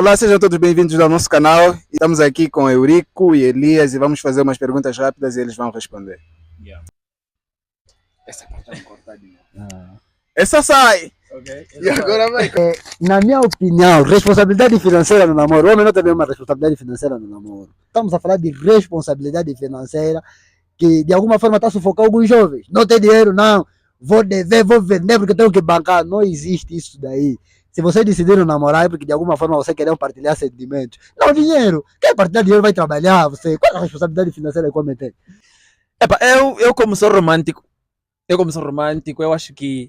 Olá, sejam todos bem-vindos ao nosso canal. Estamos aqui com Eurico e Elias e vamos fazer umas perguntas rápidas e eles vão responder. Yeah. Essa parte é cortadinha. Essa sai! Okay. E agora vai! Na minha opinião, responsabilidade financeira no namoro. O homem não tem uma responsabilidade financeira no namoro. Estamos a falar de responsabilidade financeira que de alguma forma está a sufocar alguns jovens. Não tem dinheiro, não. Vou dever, vou vender porque tenho que bancar. Não existe isso daí. Se você decidir namorar é porque de alguma forma você quer partilhar sentimentos. Não, dinheiro. Quem partilhar dinheiro vai trabalhar. Você. Qual é a responsabilidade financeira que homem tem? Epa, eu como sou romântico, eu acho que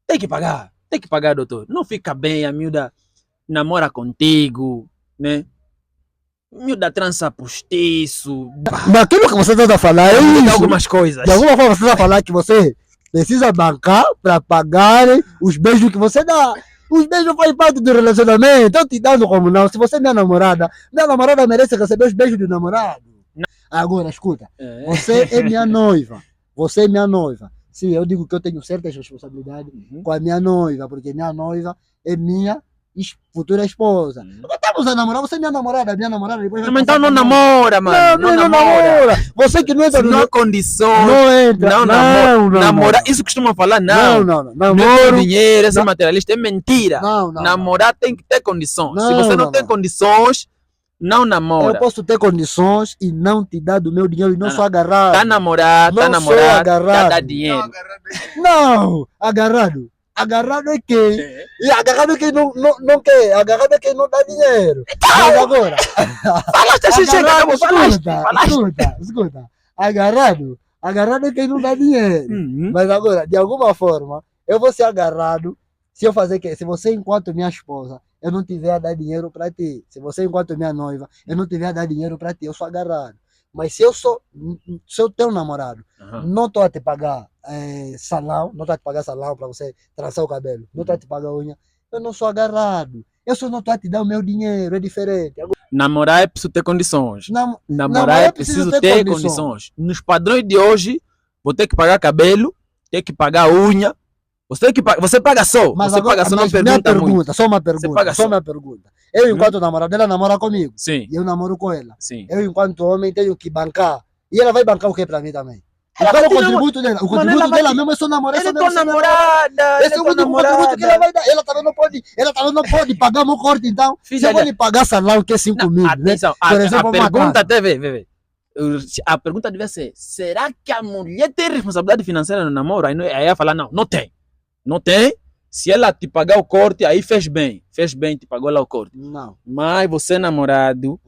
tem que pagar, doutor. Não fica bem a miúda namora contigo, né? Miúda trança postiço. Naquilo que você está a falar é Tem isso. algumas coisas. De alguma forma você está a falar que você precisa bancar para pagar os beijos que você dá. Os beijos fazem parte do relacionamento. Eu te dando como não. Se você é minha namorada merece receber os beijos do namorado. Não. Agora, escuta. Você é minha noiva. Você é minha noiva. Sim, eu digo que eu tenho certas responsabilidades com a minha noiva, porque minha noiva é minha futura esposa. Estamos a namorar, você é minha namorada depois Mas então não namora, mano. Não namora. Você que não entra não há condições. Não entra. Não namora. Isso costuma falar, não. Não. Não Namoro. tem dinheiro, esse materialista é mentira. Não. Namorar tem que ter condições. Não, Se você não não, tem não. condições, não namora. Eu posso ter condições e não te dar do meu dinheiro e não Não, sou agarrado. Tá namorado, Não sou agarrado. dá dinheiro. Não, agarrado. Agarrado é quem? E agarrado é quem não quer. Agarrado é quem não dá dinheiro. Mas agora. Falaste assim, chegamos, Escuta. Agarrado é quem não dá dinheiro. Mas agora, de alguma forma, eu vou ser agarrado se eu fazer que? Se você, enquanto minha esposa, eu não tiver a dar dinheiro para ti. Se você, enquanto minha noiva, eu não tiver a dar dinheiro para ti, eu sou agarrado. Mas se eu tenho um namorado, não estou a te pagar salão, não estou a te pagar salão para você traçar o cabelo, não estou a te pagar unha, eu não sou agarrado. Eu só não estou a te dar o meu dinheiro, é diferente. Agora, Namorar é preciso ter condições. namorar Namorar é preciso ter condições. Nos padrões de hoje, vou ter que pagar cabelo, ter que pagar unha. Você paga só. Mas você agora, paga só, não minha pergunta muito. pergunta, só uma paga pergunta. Eu, enquanto namorado, ela namora comigo. Sim, E eu namoro com ela. sim. Eu, enquanto homem, tenho que bancar. E ela vai bancar o que pra mim também? Ela Qual é o vai te contributo dela? O Mano, contributo ela vai dela te- mesmo é só namorar. Ele é só tua mesmo ser namorada. Esse é o único contributo que ela vai dar. Ela também não pode pagar meu corte, então. Filha Se eu vou da- lhe pagar salário, que é 5 mil, né? Atenção, Por exemplo, a uma pergunta casa. teve. A pergunta deve ser: será que a mulher tem responsabilidade financeira no namoro? Aí ia falar: não tem. Não tem. Se ela te pagar o corte, aí fez bem, te pagou lá o corte. Não. Mas você, namorado,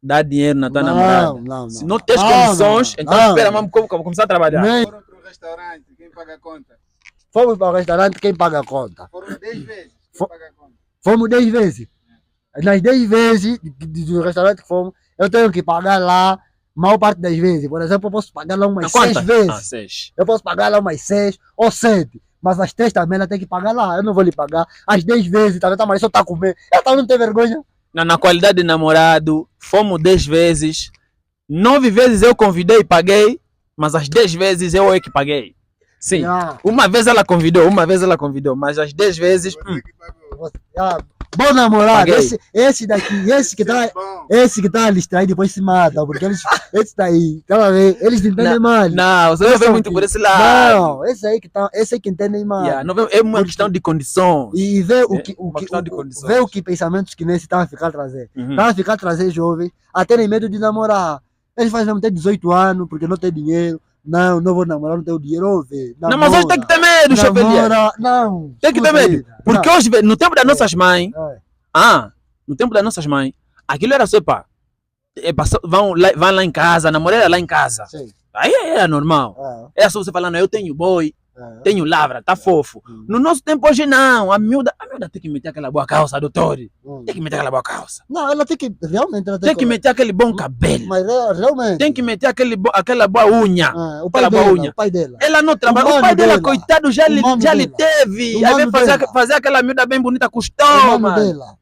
dá dinheiro na tua Não, namorada. não. Se não tens condições, então espera, vamos começar a trabalhar. Nem Foram para o restaurante, quem paga a conta? fomos para o restaurante, quem paga a conta? Foram 10 vezes, Fo- quem paga a conta? Fomos 10 vezes. Nas 10 vezes do restaurante que fomos, eu tenho que pagar lá a maior parte das vezes. Por exemplo, eu posso pagar lá umas 6 vezes. 6. Eu posso pagar lá umas 6 ou 7. Mas as 3 também ela tem que pagar lá. Eu não vou lhe pagar as 10 vezes. Também tá, mas só tá com medo. Ela também não tem vergonha. Na qualidade de namorado, fomos 10 vezes. 9 vezes eu convidei e paguei, mas as 10 vezes eu é que paguei. Sim. Ah, Uma vez ela convidou, mas as 10 vezes. bom namorado. Paguei. Esse daqui, esse que tá. Bom, Esse que tá listado aí depois se mata, porque esse daí, tá vendo? Eles entendem mal. Não, você não vê muito por esse lado. Não, esse aí que entendem mal. Yeah, não vê- é uma questão de condições. E vê uma questão de condições. vê o que pensamentos que nesse estão a ficar a trazer. Uhum. Estão a ficar a trazer jovens, a terem medo de namorar. Eles fazem não ter 18 anos porque não tem dinheiro. Não vou namorar, não tenho dinheiro. Ô, velho, Não, mas hoje tem que ter medo, Chevelier. Não. Tem que ter medo. Porque hoje, no tempo das nossas mães, É. no tempo das nossas mães, aquilo era só para. Vão lá em casa, namorar lá em casa. Sim. Aí era normal. Era só você falar, não, eu tenho boi, tenho lavra, tá fofo. No nosso tempo hoje não, a miúda tem que meter aquela boa calça, doutor. Tem que meter aquela boa calça. Não, ela tem que. Realmente ela Tem que meter aquele bom cabelo. Mas realmente. Tem que meter aquela boa unha. O pai aquela boa dela, unha. o pai dela. Ela não trabalha. O mano pai dela, dela. coitado, já O mano lhe dela. teve. O Aí vem mano dela. fazer aquela miúda bem bonita com O mano estômago. dela.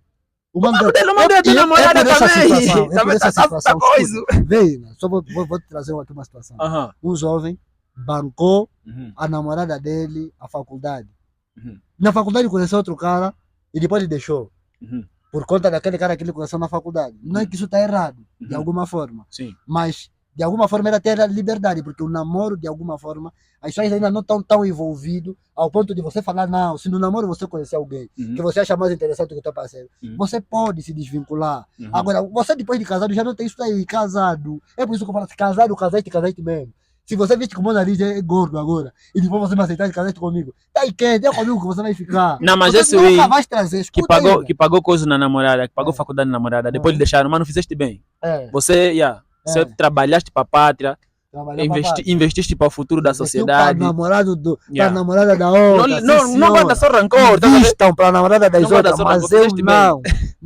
O O mano dela tem E namorada por essa também. situação, é por Também essa tá situação, coisa. Veio, só vou te trazer aqui uma situação. Aham. Um jovem bancou Uhum. a namorada dele à faculdade. Uhum. Na faculdade conheceu outro cara e depois ele deixou. Uhum. por conta daquele cara que ele conheceu na faculdade. Não é que isso está errado, de alguma forma. Sim. Mas, de alguma forma, ela tem a liberdade, porque o namoro, de alguma forma, as pessoas ainda não estão tão envolvidas ao ponto de você falar, não, se no namoro você conhecer alguém que você acha mais interessante do que o teu parceiro, você pode se desvincular. Agora, você depois de casado já não tem isso aí, casado. É por isso que eu falo assim, casado, casaste mesmo. Se você viste que o meu nariz é gordo agora, e depois você me aceitar de casaste comigo, tá aí quente, é comigo que você vai ficar. Não, mas você esse nunca vai trazer, que pagou coisa na namorada, que pagou faculdade na namorada, depois lhe deixaram, mas não fizeste bem. Você trabalhaste para a pátria, investiste para o futuro da sociedade. Para namorado para namorada da outra. Não guarda só rancor. Investam para a namorada das outras, mas eu não.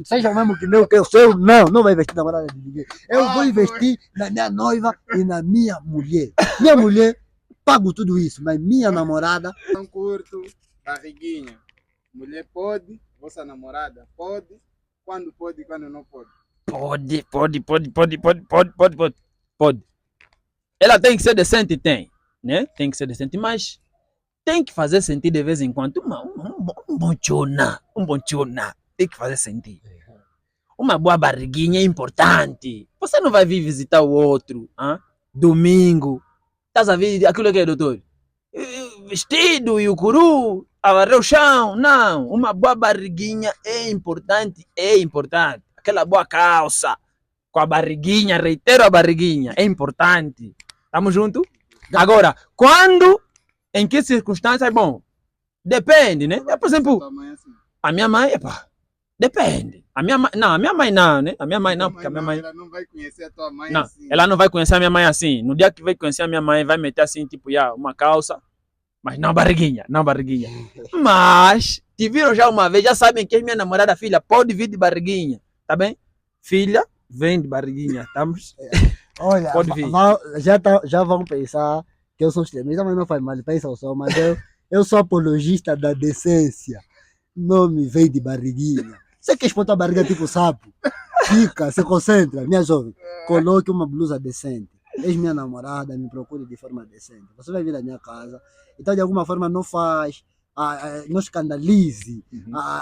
Seja mesmo que meu que eu sou, não vai investir na namorada de ninguém. Eu vou investir na minha noiva e na minha mulher. Minha mulher, pago tudo isso, mas minha namorada... Não curto, barriguinha. Mulher pode, vossa namorada pode. Quando pode e quando não pode? Pode. Ela tem que ser decente, né? Tem que ser decente, mas tem que fazer sentir de vez em quando um bom tchona. Tem que fazer sentir. Uma boa barriguinha é importante. Você não vai vir visitar o outro, domingo. Estás a ver aquilo que é, doutor? Vestido e o curu, a varrer o chão. Não, uma boa barriguinha é importante. Aquela boa calça, com a barriguinha, reitero a barriguinha, é importante. Tamo junto? Agora, quando, em que circunstâncias, bom, depende, né? Por exemplo, a minha mãe, depende. A minha mãe não, né? A minha mãe não, porque a minha mãe... Ela não vai conhecer a tua mãe não, assim. Ela não vai conhecer a minha mãe assim. No dia que vai conhecer a minha mãe, vai meter assim, tipo, uma calça, mas não barriguinha. Mas, te viram já uma vez, já sabem que é minha namorada, filha, pode vir de barriguinha, tá bem? Filha, vem de barriguinha, estamos... Olha, pode vir. Já vão pensar que eu sou extremista, mas não faz mal, pensam só, mas eu sou apologista da decência. Não me vem de barriguinha. Você quer expor a barriga tipo sapo? Fica, se concentra, minha jovem. Coloque uma blusa decente. Eis minha namorada, me procure de forma decente. Você vai vir à minha casa, então de alguma forma não escandalize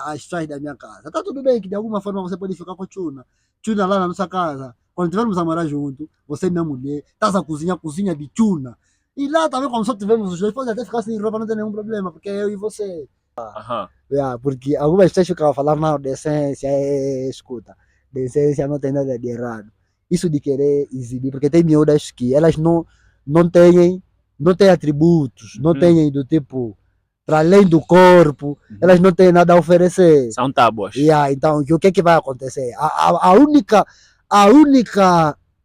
as pessoas da minha casa. Tá tudo bem que de alguma forma você pode ficar com Tchuna lá na nossa casa. Quando tivermos a morar junto, você e minha mulher, estás a cozinha de Tchuna. E lá também, quando só tivermos os dois, pode até ficar sem roupa, não tem nenhum problema, porque é eu e você. Porque algumas pessoas ficam falando, não, decência, escuta, decência não tem nada de errado. Isso de querer exibir, porque tem miúdas que elas não têm atributos, não têm do tipo, para além do corpo, elas não têm nada a oferecer. São tábuas. Então, o que vai acontecer?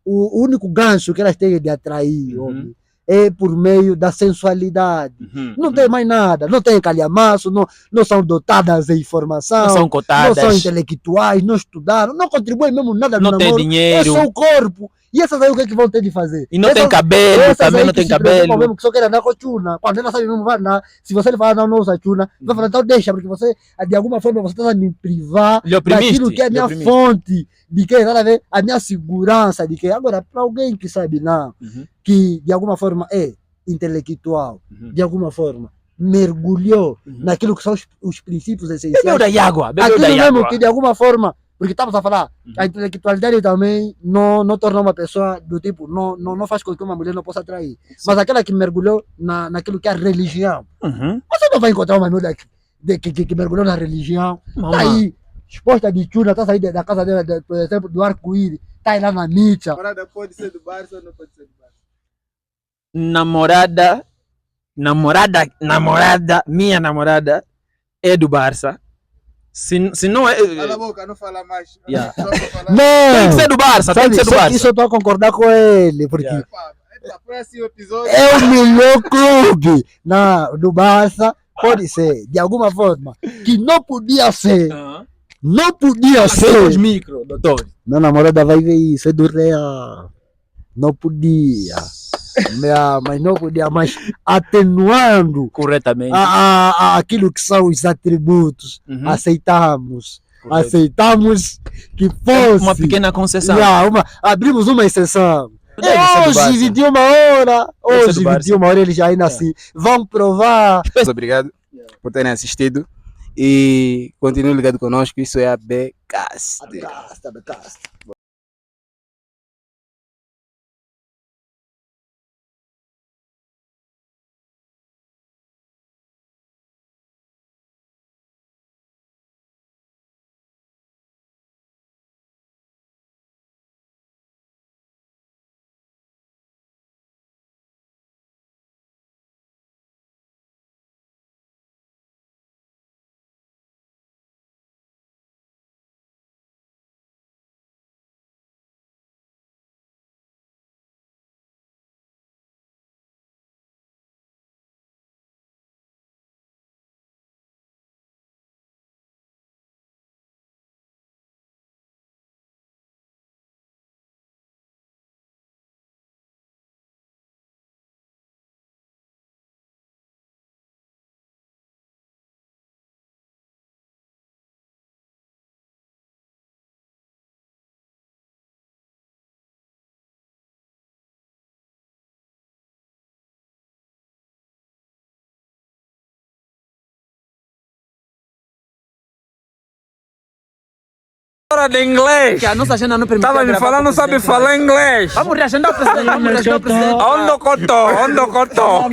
O único gancho que elas têm de atrair homem é por meio da sensualidade. Não tem mais nada, não tem calhamaço, não são dotadas de informação, não são cotadas, não são intelectuais, não estudaram, não contribuem mesmo nada no namoro. Não tem dinheiro. É só o corpo. E essas aí o que é que vão ter de fazer? E não tem cabelo, também não tem cabelo. Mesmo que só quer andar com Tchuna. Quando ela sabe mesmo vai andar, se você lhe falar não usa Tchuna, vai falar, então deixa, porque você, de alguma forma, você está a me privar daquilo que é a minha fonte, de que, a minha segurança, de que, agora, para alguém que sabe não, que de alguma forma é intelectual, de alguma forma, mergulhou naquilo que são os princípios essenciais. Bebeu da água. Aquilo mesmo que de alguma forma, porque estamos a falar, a intelectualidade também não torna uma pessoa do tipo, não faz com que uma mulher não possa atrair. Mas aquela que mergulhou naquilo que é a religião. Você não vai encontrar uma mulher que mergulhou na religião, tá aí, exposta de Tchuna, tá saindo da casa dela, por exemplo, do arco-íris, tá aí lá na Mítia. Namorada pode ser do Barça ou não pode ser do Barça? Minha namorada é do Barça. Se não é. Cala a boca, não fala mais. Não! Tem que ser do Barça, tem que ser do Barça. Isso eu estou a concordar com ele, porque próximo episódio é o melhor clube do Barça, pode ser, de alguma forma, que não podia ser. Não podia ser. Os micro, doutor. Minha namorada vai ver isso, é do Real. Não podia. Mas não podia, mas atenuando corretamente aquilo que são os atributos, aceitamos que fosse uma pequena concessão, abrimos uma exceção. Hoje, 21 horas, eles já ainda assim vão provar. Obrigado por terem assistido E continue ligado conosco, isso é a Bcast. Becasta. Hora de inglês. Que a nossa agenda não permite. Tava me falando, não sabe falar inglês. Vamos reagendar o presidente. Vamos reagendar o presidente. Onde cotó?